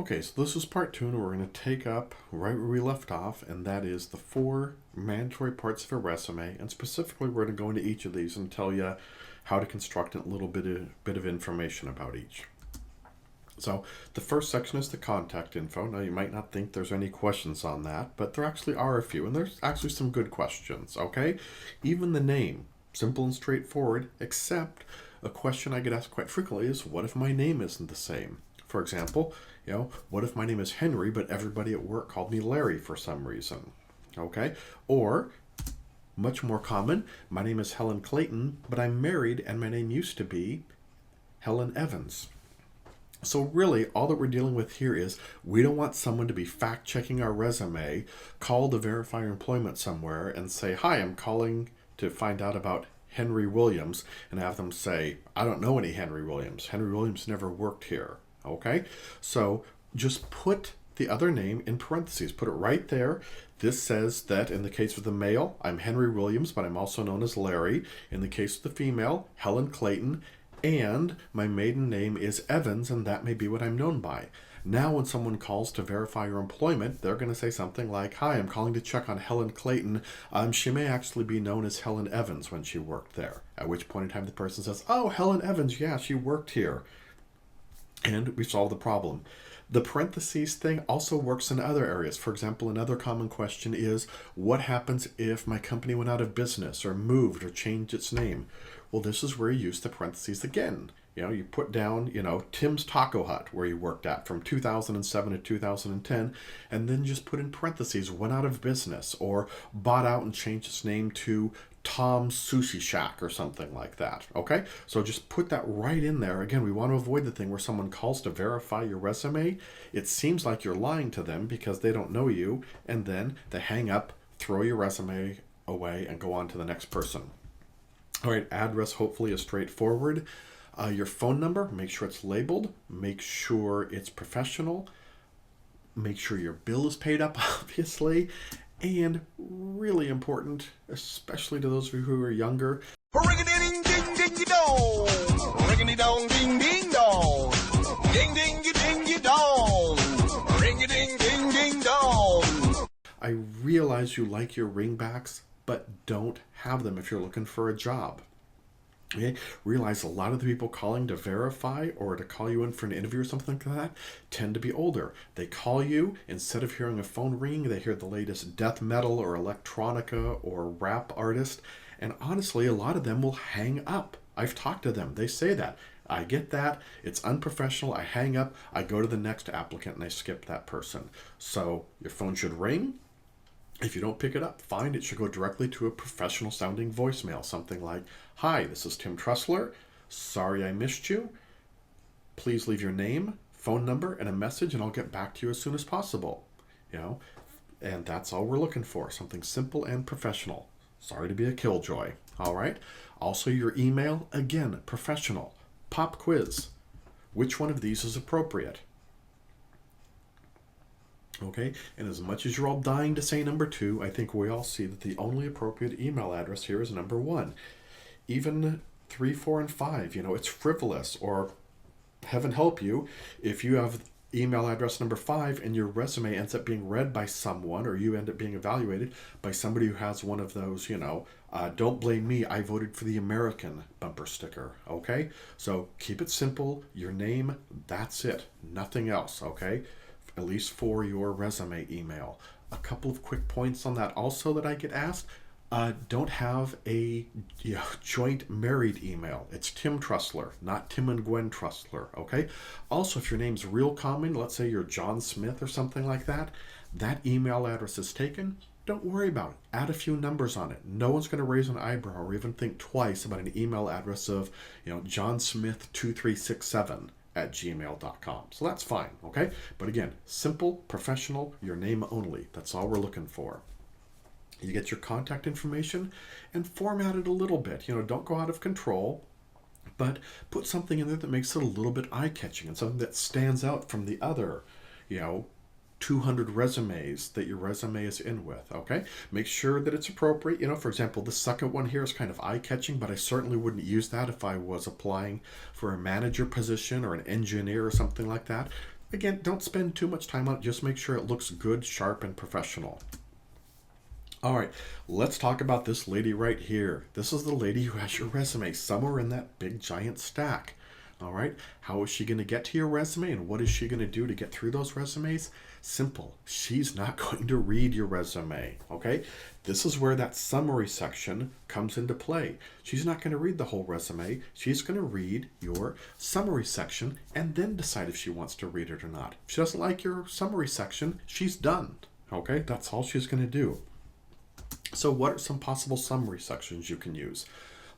Okay, so this is part two, and we're going to take up right where we left off, and that is the four mandatory parts of a resume. And specifically, we're going to go into each of these and tell you how to construct a little bit of information about each. So the first section is the contact info. Now, you might not think there's any questions on that, but there actually are a few, and there's actually some good questions, okay? Even the name, simple and straightforward, except a question I get asked quite frequently is, what if my name isn't the same? For example, what if my name is Henry, but everybody at work called me Larry for some reason? Okay? Or, much more common, my name is Helen Clayton, but I'm married and my name used to be Helen Evans. So really, all that we're dealing with here is we don't want someone to be fact-checking our resume, call to verify your employment somewhere, and say, hi, I'm calling to find out about Henry Williams, and have them say, I don't know any Henry Williams. Henry Williams never worked here. Okay? So just put the other name in parentheses. Put it right there. This says that in the case of the male, I'm Henry Williams, but I'm also known as Larry. In the case of the female, Helen Clayton. And my maiden name is Evans, and that may be what I'm known by. Now, when someone calls to verify your employment, they're going to say something like, hi, I'm calling to check on Helen Clayton. She may actually be known as Helen Evans when she worked there. At which point in time the person says, oh, Helen Evans, yeah, she worked here. And we've solved the problem. The parentheses thing also works in other areas. For example, another common question is, what happens if my company went out of business or moved or changed its name? Well, this is where you use the parentheses again. You put down, Tim's Taco Hut, where you worked at from 2007 to 2010, and then just put in parentheses, went out of business, or bought out and changed its name to Tom's Sushi Shack or something like that, okay? So just put that right in there. Again, we want to avoid the thing where someone calls to verify your resume. It seems like you're lying to them because they don't know you, and then they hang up, throw your resume away, and go on to the next person. All right, address hopefully is straightforward. Your phone number, make sure it's labeled, make sure it's professional, make sure your bill is paid up, obviously, and really important, especially to those of you who are younger. Ring-a-ding, ding, ding, ding, dong. Ring-a-ding, ding, ding, dong. Ding, ding, ding, dong. Ring-a-ding, ding, ding, dong. I realize you like your ringbacks, but don't have them if you're looking for a job. Okay? Realize a lot of the people calling to verify or to call you in for an interview or something like that tend to be older. They call you, instead of hearing a phone ring, they hear the latest death metal or electronica or rap artist. And honestly, a lot of them will hang up. I've talked to them. They say that. I get that. It's unprofessional. I hang up. I go to the next applicant and I skip that person. So your phone should ring. If you don't pick it up, fine. It should go directly to a professional sounding voicemail. Something like, hi, this is Tim Trussler. Sorry I missed you. Please leave your name, phone number, and a message, and I'll get back to you as soon as possible. And that's all we're looking for. Something simple and professional. Sorry to be a killjoy. All right. Also, your email, again, professional. Pop quiz. Which one of these is appropriate? Okay, and as much as you're all dying to say number 2, I think we all see that the only appropriate email address here is number 1. Even 3, 4, and 5, it's frivolous, or heaven help you, if you have email address number 5 and your resume ends up being read by someone, or you end up being evaluated by somebody who has one of those, don't blame me, I voted for the American bumper sticker, okay? So keep it simple, your name, that's it, nothing else, okay? At least for your resume email. A couple of quick points on that also that I get asked. Don't have a joint married email. It's Tim Trussler, not Tim and Gwen Trussler, okay? Also, if your name's real common, let's say you're John Smith or something like that, that email address is taken, don't worry about it. Add a few numbers on it. No one's going to raise an eyebrow or even think twice about an email address of, John Smith 2367. at gmail.com. So that's fine, okay? But again, simple, professional, your name only. That's all we're looking for. You get your contact information and format it a little bit. Don't go out of control, but put something in there that makes it a little bit eye-catching and something that stands out from the other, 200 resumes that your resume is in with, okay? Make sure that it's appropriate. For example, the second one here is kind of eye-catching, but I certainly wouldn't use that if I was applying for a manager position or an engineer or something like that. Again, don't spend too much time on it. Just make sure it looks good, sharp, and professional. All right, let's talk about this lady right here. This is the lady who has your resume somewhere in that big giant stack. All right, how is she going to get to your resume, and what is she going to do to get through those resumes? Simple. She's not going to read your resume. Okay, this is where that summary section comes into play. She's not going to read the whole resume. She's going to read your summary section and then decide if she wants to read it or not. If she doesn't like your summary section, she's done. Okay, that's all she's going to do. So what are some possible summary sections you can use?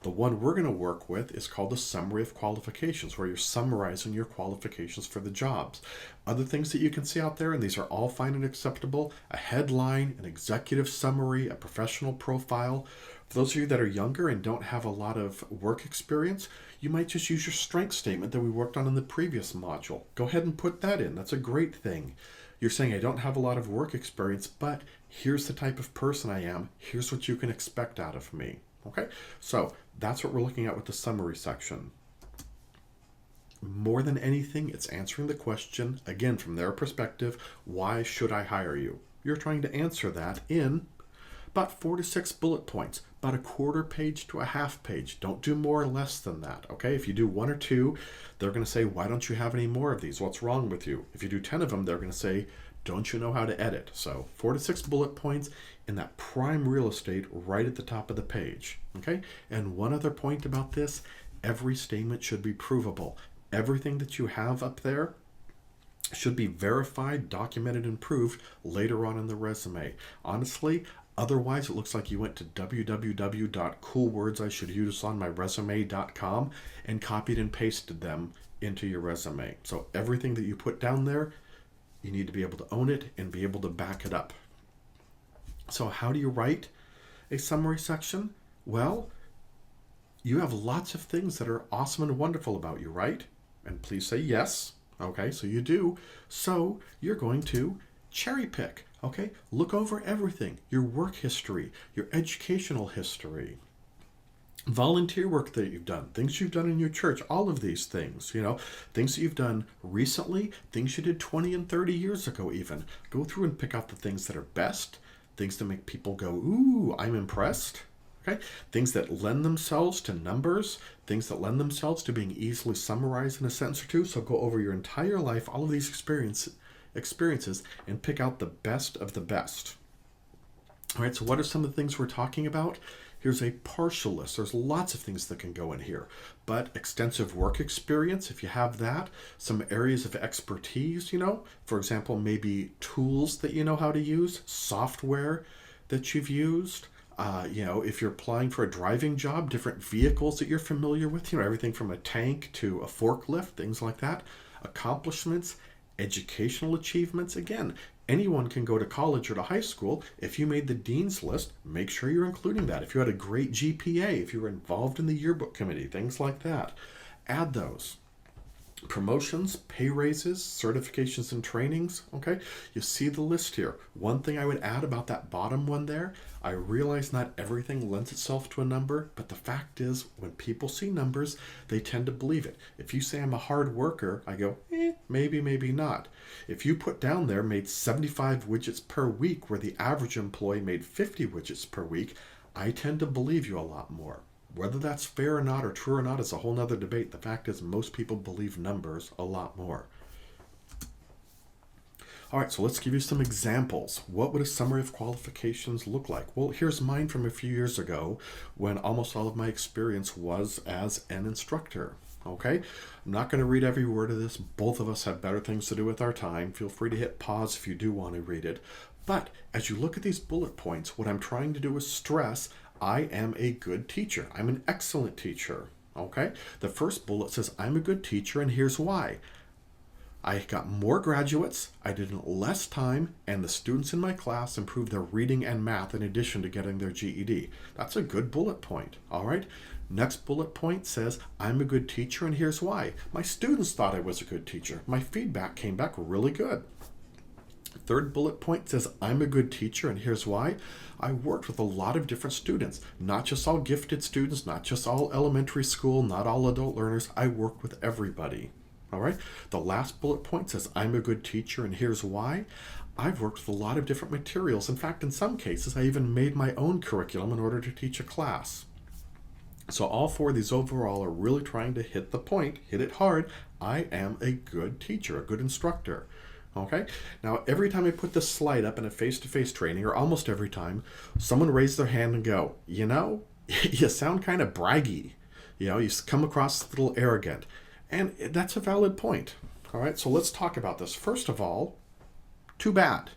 The one we're going to work with is called the summary of qualifications, where you're summarizing your qualifications for the jobs. Other things that you can see out there, and these are all fine and acceptable: a headline, an executive summary, a professional profile. For those of you that are younger and don't have a lot of work experience, you might just use your strength statement that we worked on in the previous module. Go ahead and put that in. That's a great thing. You're saying, I don't have a lot of work experience, but here's the type of person I am. Here's what you can expect out of me. Okay, so that's what we're looking at with the summary section. More than anything, it's answering the question, again, from their perspective, why should I hire you? You're trying to answer that in about 4 to 6 bullet points, about a quarter page to a half page. Don't do more or less than that, okay? If you do 1 or 2, they're going to say, why don't you have any more of these? What's wrong with you? If you do 10 of them, they're going to say, don't you know how to edit? So 4 to 6 bullet points in that prime real estate right at the top of the page, okay? And one other point about this, every statement should be provable. Everything that you have up there should be verified, documented, and proved later on in the resume. Honestly, otherwise, it looks like you went to www.coolwordsishouldusonmyresume.com and copied and pasted them into your resume. So everything that you put down there, you need to be able to own it and be able to back it up. So how do you write a summary section? Well, you have lots of things that are awesome and wonderful about you, right? And please say yes. Okay, so you do. So you're going to cherry pick. Okay, look over everything: your work history, your educational history, volunteer work that you've done, things you've done in your church, all of these things, things that you've done recently, things you did 20 and 30 years ago even. Go through and pick out the things that are best, things that make people go, ooh, I'm impressed. Okay, things that lend themselves to numbers, things that lend themselves to being easily summarized in a sentence or two. So go over your entire life, all of these experiences, and pick out the best of the best. All right, so what are some of the things we're talking about? Here's a partial list. There's lots of things that can go in here, but extensive work experience, if you have that, some areas of expertise, for example, maybe tools that you know how to use, software that you've used, if you're applying for a driving job, different vehicles that you're familiar with, everything from a tank to a forklift, things like that, accomplishments, educational achievements. Again, anyone can go to college or to high school. If you made the dean's list, make sure you're including that. If you had a great GPA, if you were involved in the yearbook committee, things like that, add those. Promotions, pay raises, certifications and trainings, okay? You see the list here. One thing I would add about that bottom one there, I realize not everything lends itself to a number, but the fact is, when people see numbers, they tend to believe it. If you say I'm a hard worker, I go, maybe, maybe not. If you put down there, made 75 widgets per week, where the average employee made 50 widgets per week, I tend to believe you a lot more. Whether that's fair or not, or true or not, is a whole nother debate. The fact is, most people believe numbers a lot more. All right, so let's give you some examples. What would a summary of qualifications look like? Well, here's mine from a few years ago, when almost all of my experience was as an instructor. Okay, I'm not going to read every word of this. Both of us have better things to do with our time. Feel free to hit pause if you do want to read it. But as you look at these bullet points, what I'm trying to do is stress, I am a good teacher. I'm an excellent teacher. Okay? The first bullet says, I'm a good teacher, and here's why. I got more graduates, I did it in less time, and the students in my class improved their reading and math in addition to getting their GED. That's a good bullet point. All right? Next bullet point says, I'm a good teacher, and here's why. My students thought I was a good teacher. My feedback came back really good. Third bullet point says, I'm a good teacher, and here's why. I worked with a lot of different students, not just all gifted students, not just all elementary school, not all adult learners. I worked with everybody. All right. The last bullet point says, I'm a good teacher, and here's why. I've worked with a lot of different materials. In fact, in some cases, I even made my own curriculum in order to teach a class. So all four of these overall are really trying to hit the point, hit it hard. I am a good teacher, a good instructor. Okay? Now, every time I put this slide up in a face-to-face training, or almost every time, someone raise their hand and go, you sound kind of braggy. You come across a little arrogant. And that's a valid point. All right, so let's talk about this. First of all, too bad.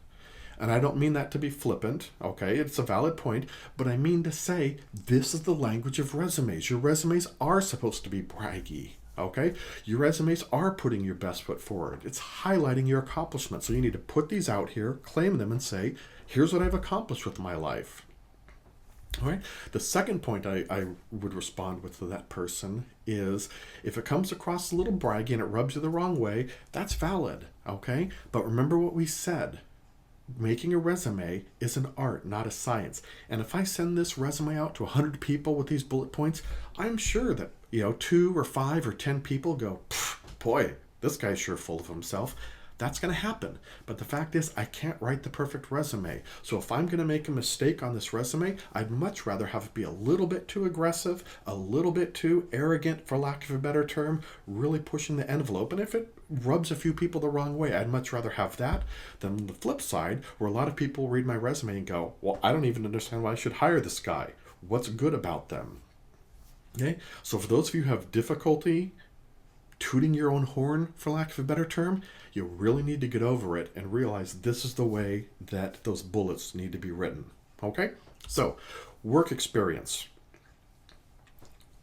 And I don't mean that to be flippant, okay? It's a valid point, but I mean to say this is the language of resumes. Your resumes are supposed to be braggy, okay? Your resumes are putting your best foot forward. It's highlighting your accomplishments. So you need to put these out here, claim them, and say, here's what I've accomplished with my life. All right. The second point I would respond with to that person is if it comes across a little braggy and it rubs you the wrong way, that's valid, okay? But remember what we said. Making a resume is an art, not a science. And if I send this resume out to 100 people with these bullet points, I'm sure that, 2 or 5 or 10 people go, boy, this guy's sure full of himself. That's going to happen. But the fact is, I can't write the perfect resume. So if I'm going to make a mistake on this resume, I'd much rather have it be a little bit too aggressive, a little bit too arrogant, for lack of a better term, really pushing the envelope. And if it rubs a few people the wrong way, I'd much rather have that than the flip side, where a lot of people read my resume and go, well, I don't even understand why I should hire this guy. What's good about them? Okay? So for those of you who have difficulty tooting your own horn, for lack of a better term, you really need to get over it and realize this is the way that those bullets need to be written. Okay? So, work experience.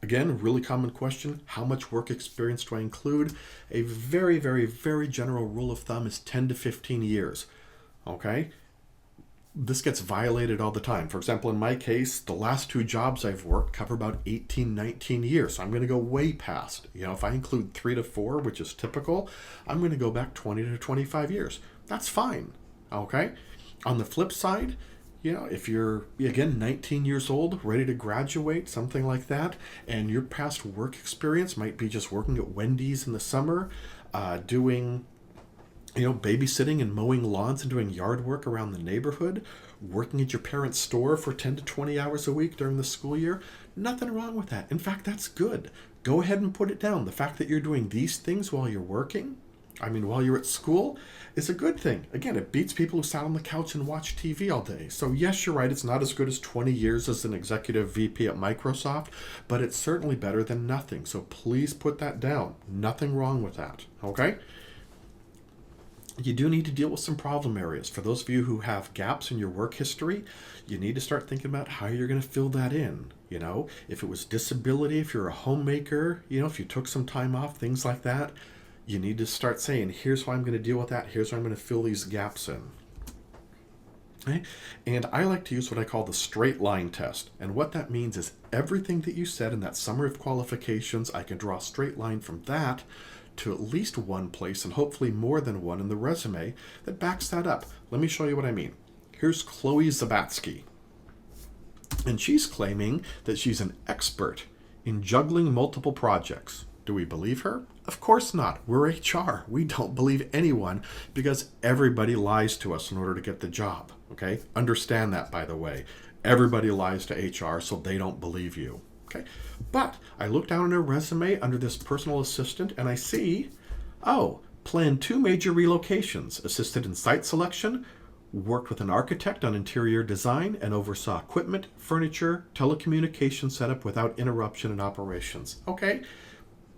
Again, really common question. How much work experience do I include? A very, very, very general rule of thumb is 10 to 15 years. Okay? This gets violated all the time. For example, in my case, the last 2 jobs I've worked cover about 18, 19 years. So I'm going to go way past. If I include 3 to 4, which is typical, I'm going to go back 20 to 25 years. That's fine. Okay? On the flip side, if you're, again, 19 years old, ready to graduate, something like that, and your past work experience might be just working at Wendy's in the summer, doing babysitting and mowing lawns and doing yard work around the neighborhood, working at your parents' store for 10 to 20 hours a week during the school year, nothing wrong with that. In fact, that's good. Go ahead and put it down. The fact that you're doing these things while you're working, while you're at school, is a good thing. Again, it beats people who sat on the couch and watch TV all day. So yes, you're right, it's not as good as 20 years as an executive VP at Microsoft, but it's certainly better than nothing. So please put that down. Nothing wrong with that, okay? You do need to deal with some problem areas. For those of you who have gaps in your work history, you need to start thinking about how you're going to fill that in. If it was disability, if you're a homemaker, if you took some time off, things like that, you need to start saying, here's how I'm going to deal with that. Here's how I'm going to fill these gaps in. Okay? And I like to use what I call the straight line test. And what that means is everything that you said in that summary of qualifications, I can draw a straight line from that to at least one place, and hopefully more than one in the resume that backs that up. Let me show you what I mean. Here's Chloe Zabatsky. And she's claiming that she's an expert in juggling multiple projects. Do we believe her? Of course not. We're HR. We don't believe anyone because everybody lies to us in order to get the job. Okay? Understand that, by the way. Everybody lies to HR, so they don't believe you. Okay? But I look down on her resume under this personal assistant and I see, planned 2 major relocations, assisted in site selection, worked with an architect on interior design, and oversaw equipment, furniture, telecommunication setup without interruption in operations. Okay?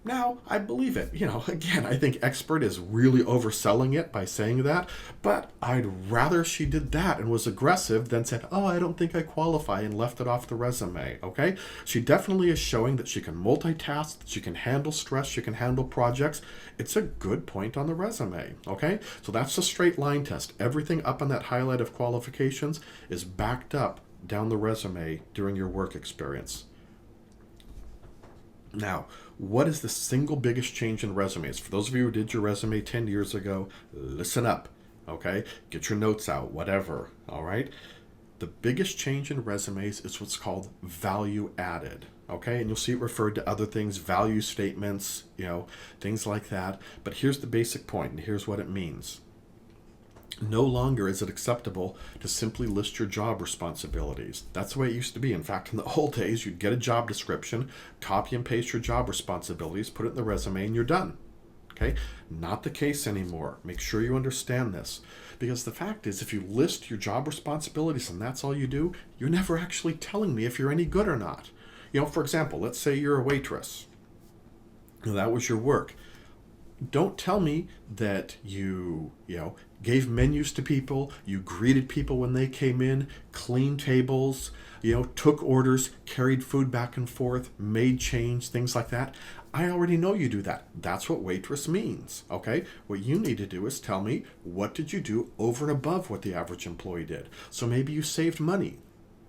Now, I believe it. Again, I think expert is really overselling it by saying that, but I'd rather she did that and was aggressive than said, I don't think I qualify, and left it off the resume, okay? She definitely is showing that she can multitask, that she can handle stress, she can handle projects. It's a good point on the resume, okay? So that's the straight line test. Everything up on that highlight of qualifications is backed up down the resume during your work experience. Now, what is the single biggest change in resumes? For those of you who did your resume 10 years ago, listen up, okay? Get your notes out, whatever, all right? The biggest change in resumes is what's called value added, Okay, and you'll see it referred to other things, value statements, things like that. But here's the basic point, and here's what it means. No longer is it acceptable to simply list your job responsibilities. That's the way it used to be. In fact, in the old days, you'd get a job description, copy and paste your job responsibilities, put it in the resume, and you're done. Okay? Not the case anymore. Make sure you understand this. Because the fact is, if you list your job responsibilities and that's all you do, you're never actually telling me if you're any good or not. For example, let's say you're a waitress. That was your work. Don't tell me that you gave menus to people, you greeted people when they came in, cleaned tables, took orders, carried food back and forth, made change, things like that. I already know you do that. That's what waitress means, okay? What you need to do is tell me, what did you do over and above what the average employee did? So maybe you saved money.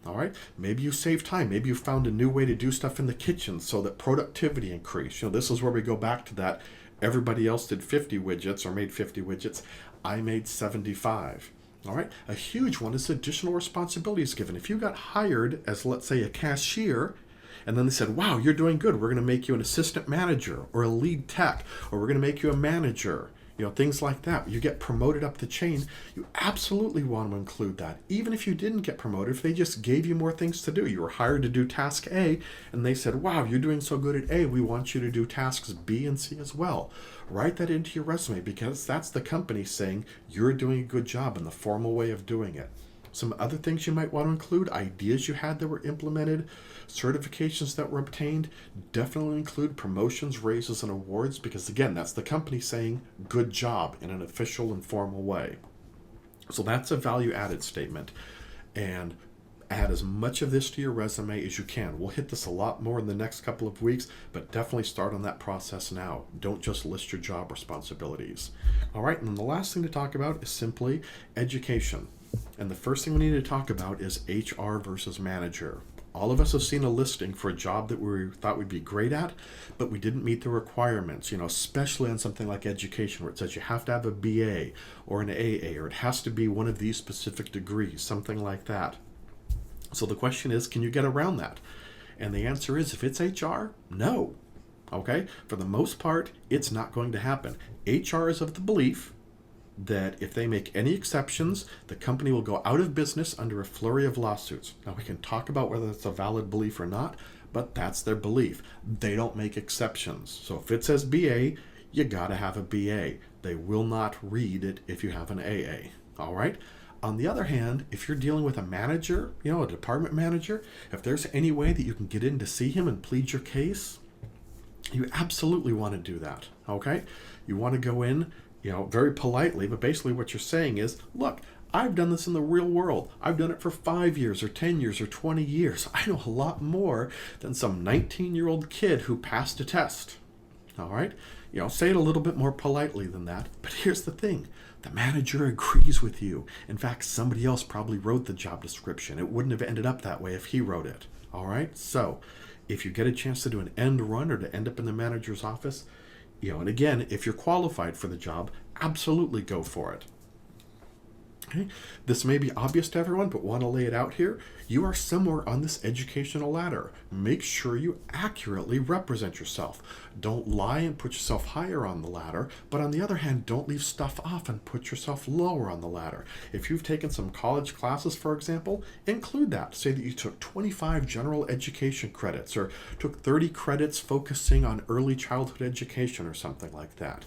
All right, maybe you save time. Maybe you found a new way to do stuff in the kitchen so that productivity increased. This is where we go back to that. Everybody else did 50 widgets or made 50 widgets. I made 75. All right, a huge one is additional responsibilities given. If you got hired as, let's say, a cashier, and then they said, wow, you're doing good. We're going to make you an assistant manager or a lead tech, or we're going to make you a manager. Things like that. You get promoted up the chain, you absolutely want to include that. Even if you didn't get promoted, if they just gave you more things to do, you were hired to do task A, and they said, wow, you're doing so good at A, we want you to do tasks B and C as well. Write that into your resume, because that's the company saying you're doing a good job in the formal way of doing it. Some other things you might want to include, ideas you had that were implemented, certifications that were obtained. Definitely include promotions, raises, and awards, because again, that's the company saying good job in an official and formal way. So that's a value added statement. And add as much of this to your resume as you can. We'll hit this a lot more in the next couple of weeks, but definitely start on that process now. Don't just list your job responsibilities. All right, and then the last thing to talk about is simply education. And the first thing we need to talk about is HR versus manager. All of us have seen a listing for a job that we thought we'd be great at, but we didn't meet the requirements, especially on something like education, where it says you have to have a BA or an AA, or it has to be one of these specific degrees, something like that. So the question is, can you get around that? And the answer is, if it's HR, no. Okay? For the most part, it's not going to happen. HR is of the belief that if they make any exceptions, the company will go out of business under a flurry of lawsuits. Now, we can talk about whether it's a valid belief or not, but that's their belief. They don't make exceptions. So if it says BA, you got to have a BA. They will not read it if you have an AA. All right? On the other hand, if you're dealing with a manager, a department manager, if there's any way that you can get in to see him and plead your case, you absolutely want to do that. Okay? You want to go in, very politely, but basically what you're saying is, look, I've done this in the real world. I've done it for 5 years or 10 years or 20 years. I know a lot more than some 19-year-old kid who passed a test. All right? Say it a little bit more politely than that. But here's the thing. The manager agrees with you. In fact, somebody else probably wrote the job description. It wouldn't have ended up that way if he wrote it. All right? So if you get a chance to do an end run or to end up in the manager's office, and again, if you're qualified for the job, absolutely go for it. Okay? This may be obvious to everyone, but want to lay it out here. You are somewhere on this educational ladder. Make sure you accurately represent yourself. Don't lie and put yourself higher on the ladder, but on the other hand, don't leave stuff off and put yourself lower on the ladder. If you've taken some college classes, for example, include that. Say that you took 25 general education credits or took 30 credits focusing on early childhood education or something like that.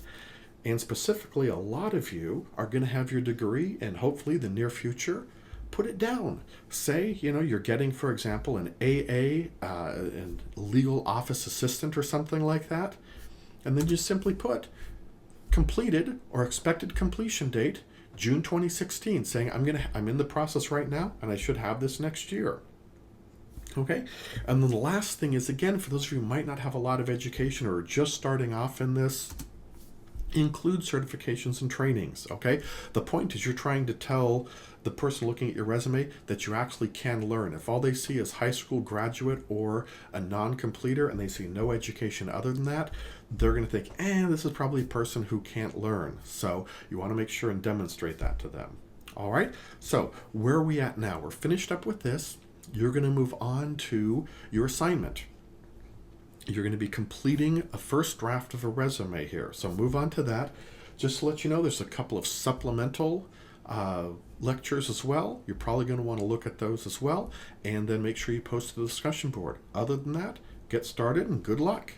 And specifically, a lot of you are going to have your degree in hopefully the near future. Put it down. Say, you're getting, for example, an AA, and legal office assistant or something like that. And then just simply put completed or expected completion date, June 2016, saying I'm in the process right now and I should have this next year. Okay? And then the last thing is, again, for those of you who might not have a lot of education or are just starting off in this, include certifications and trainings, okay? The point is you're trying to tell the person looking at your resume that you actually can learn. If all they see is high school graduate or a non-completer and they see no education other than that, they're going to think, this is probably a person who can't learn. So you want to make sure and demonstrate that to them. All right? So where are we at now? We're finished up with this. You're going to move on to your assignment. you're going to be completing a first draft of a resume here. So move on to that. Just to let you know, there's a couple of supplemental lectures as well. You're probably going to want to look at those as well, and then make sure you post to the discussion board. Other than that, get started and good luck.